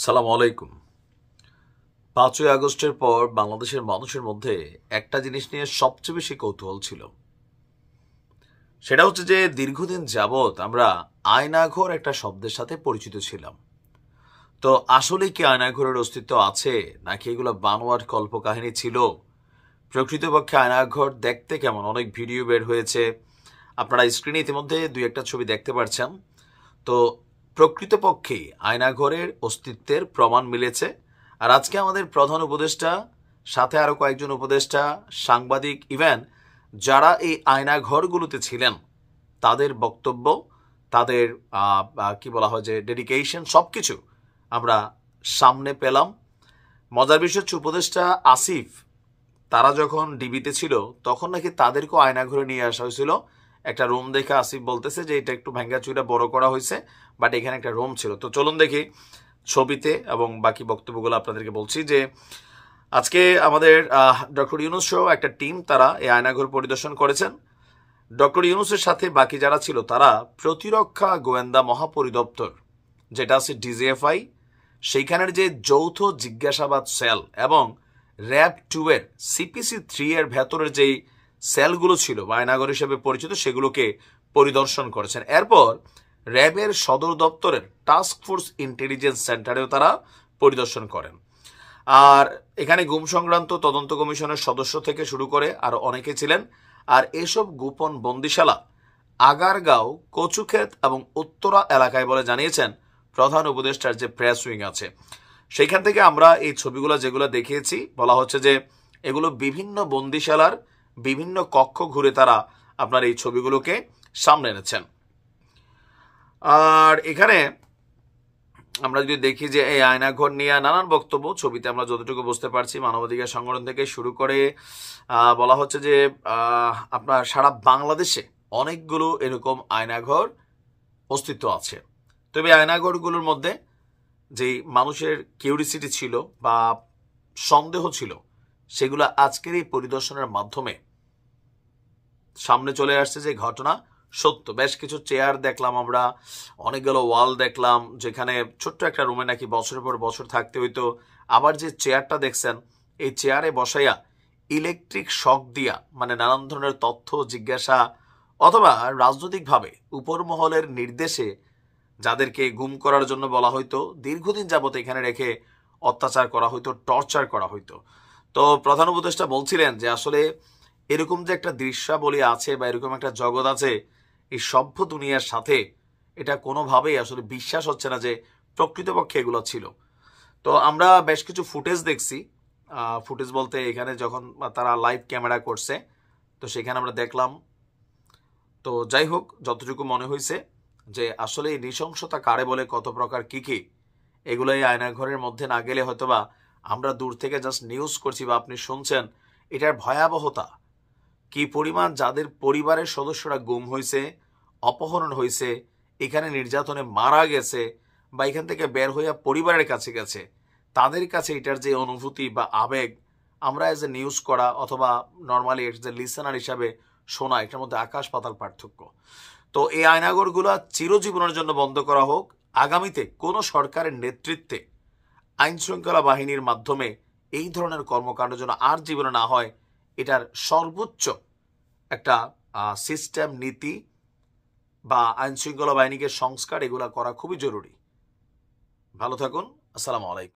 সালাম আলাইকুম। ৫ই আগস্টের পর বাংলাদেশের মানুষের মধ্যে একটা জিনিস নিয়ে সবচেয়ে বেশি কৌতূহল ছিল। সেটা হচ্ছে যে দীর্ঘদিন যাবৎ আমরা আয়নাঘর একটা শব্দের সাথে পরিচিত ছিলাম। তো আসলে কি আয়নাঘরের অস্তিত্ব আছে, নাকি এগুলো বানোয়াট কল্পকাহিনী ছিল? প্রকৃতপক্ষে আয়নাঘর দেখতে কেমন? অনেক ভিডিও বের হয়েছে, আপনারা স্ক্রিনে ইতিমধ্যে দুই একটা ছবি দেখতে পাচ্ছেন। তো প্রকৃতপক্ষে আয়নাঘরের অস্তিত্বের প্রমাণ মিলেছে। আর আজকে আমাদের প্রধান উপদেষ্টা, সাথে আরো কয়েকজন উপদেষ্টা, সাংবাদিক, ইভেন যারা এই আয়নাঘরগুলোতে ছিলেন, তাদের বক্তব্য, তাদের কি বলা হয় যে ডেডিকেশন, সবকিছু আমরা সামনে পেলাম। মজার বিষয় হচ্ছে উপদেষ্টা আসিফ, তারা যখন ডিবিতে ছিল তখন নাকি তাদেরকেও আয়নাঘরে নিয়ে আসা হয়েছিল। একটা রুম দেখে আসিফ বলতেছে যে এটা একটু ভাঙ্গাচুরা বড় করা হয়েছে, বাট এখানে একটা রুম ছিল। তো চলুন দেখি ছবিতে, এবং বাকি বক্তব্যগুলো আপনাদেরকে বলছি যে আজকে আমাদের ডক্টর ইউনূস সহ একটা টিম, তারা এই আয়নাঘর পরিদর্শন করেছেন। ডক্টর ইউনূসের সাথে বাকি যারা ছিল তারা প্রতিরক্ষা গোয়েন্দা মহাপরিদপ্তর, যেটা আছে ডিজিএফআই, সেইখানের যে যৌথ জিজ্ঞাসাবাদ সেল এবং র্যাব 2 এর সিপিসি 3 এর ভেতরের যেই সেলগুলো ছিল বা আয়নাঘর হিসেবে পরিচিত, সেগুলোকে পরিদর্শন করেছেন। এরপর র্যাবের সদর দপ্তরের টাস্ক ফোর্স ইন্টেলিজেন্স সেন্টারেও তারা পরিদর্শন করেন। আর এখানে গুম সংক্রান্ত তদন্ত কমিশনের সদস্য থেকে শুরু করে আরো অনেকে ছিলেন। আর এসব গোপন বন্দিশালা আগারগাঁও, কচুক্ষেত এবং উত্তরা এলাকায় বলে জানিয়েছেন প্রধান উপদেষ্টার যে প্রেস উইং আছে। সেইখান থেকে আমরা এই ছবিগুলো যেগুলো দেখিয়েছি, বলা হচ্ছে যে এগুলো বিভিন্ন বন্দিশালার বিভিন্ন কক্ষ ঘুরে তারা আপনার এই ছবিগুলোকে সামনে এনেছেন। আর এখানে আমরা যদি দেখি যে এই আয়নাঘর নিয়ে নানান বক্তব্য, ছবিতে আমরা যতটুকু বুঝতে পারছি মানবাধিকার সংগঠন থেকে শুরু করে বলা হচ্ছে যে আপনার সারা বাংলাদেশে অনেকগুলো এরকম আয়নাঘর অস্তিত্ব আছে। তবে আয়নাঘরগুলোর মধ্যে যেই মানুষের কিউরিসিটি ছিল বা সন্দেহ ছিল, সেগুলো আজকের এই পরিদর্শনের মাধ্যমে সামনে চলে আসছে যে ঘটনা সত্য। বেশ কিছু চেয়ার দেখলাম আমরা, অনেকগুলো ওয়াল দেখলাম, যেখানে ছোট্ট একটা রুমে নাকি বছরের পর বছর থাকতে হইতো। আবার যে চেয়ারটা দেখছেন, এই চেয়ারে বসাইয়া ইলেকট্রিক শক দিয়া, মানে নানান ধরনের তথ্য জিজ্ঞাসা অথবা রাজনৈতিকভাবে উপর মহলের নির্দেশে যাদেরকে গুম করার জন্য বলা হইতো, দীর্ঘদিন যাবত এখানে রেখে অত্যাচার করা হইতো, টর্চার করা হইতো। তো প্রধান উপদেষ্টা বলছিলেন যে আসলে এরকম যে একটা দৃশ্যাবলী আছে বা এরকম একটা জগৎ আছে, এই সভ্য দুনিয়ার সাথে এটা কোনোভাবেই আসলে বিশ্বাস হচ্ছে না যে প্রকৃতপক্ষে এগুলো ছিল। তো আমরা বেশ কিছু ফুটেজ দেখছি। ফুটেজ বলতে এখানে যখন তারা লাইভ ক্যামেরা করছে, তো সেখানে আমরা দেখলাম। তো যাই হোক, যতটুকু মনে হয়েছে যে আসলে এই নৃশংসতা কারে বলে, কত প্রকার কি কি, এগুলো এই আয়নাঘরের মধ্যে না গেলে হয়তোবা আমরা দূর থেকে জাস্ট নিউজ করছি বা আপনি শুনছেন, এটার ভয়াবহতা কি পরিমাণ, যাদের পরিবারের সদস্যরা গুম হয়েছে, অপহরণ হয়েছে, এখানে নির্যাতনে মারা গেছে, বা এখান থেকে বের হইয়া পরিবারের কাছে গেছে, তাদের কাছে এটার যে অনুভূতি বা আবেগ, আমরা এজ এ নিউজ করা অথবা নর্মালি এজ এ লিসেনার হিসাবে শোনা, এটার মধ্যে আকাশ পাতাল পার্থক্য। তো এই আয়নাঘরগুলো চিরজীবনের জন্য বন্ধ করা হোক। আগামীতে কোন সরকারের নেতৃত্বে আইন শৃঙ্খলা বাহিনীর মাধ্যমে এই ধরনের কর্মকাণ্ড যেন আর জীবনে না হয়, এটার সর্বোচ্চ একটা সিস্টেম, নীতি বা আইন শৃঙ্খলা বাহিনীকে সংস্কার, এগুলা করা খুবই জরুরি। ভালো থাকুন। আসসালামু আলাইকুম।